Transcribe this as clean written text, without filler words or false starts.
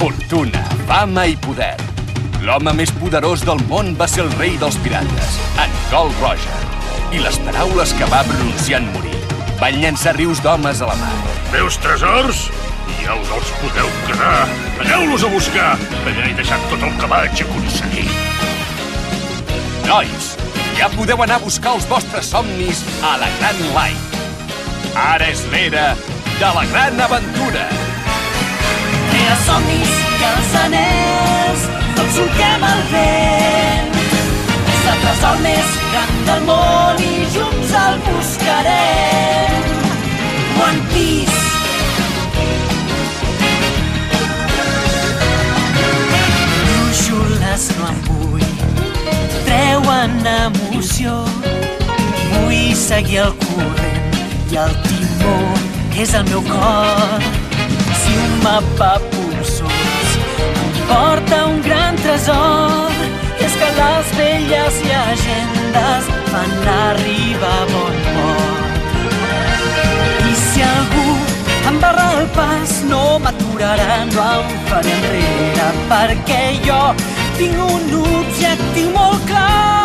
Fortuna, fama i poder. L'home més poderós del món va ser el rei dels pirates, en Gold Roger. I les paraules que va pronunciar en morir van llançar rius d'homes a la mar. Meus tresors? Ja us els podeu quedar. Aneu-los a buscar. Allà he deixat tot el que vaig aconseguir. Nois, ja podeu anar a buscar els vostres somnis a la Gran Light. Ara és l'era de la gran aventura. Els somnis i els anells, tots solquem el vent. És el tresor més gran del món i junts el buscarem. One Piece. Brúixoles no en vull, treuen emoció. Vull seguir el corrent i el timó és el meu cor. Si un mapa polsós em porta un gran tresor, és que les velles llegendes van arribar a bon port. I si algú em barra el pas, no m'aturarà, no em faré enrere, perquè jo tinc un objectiu molt clar.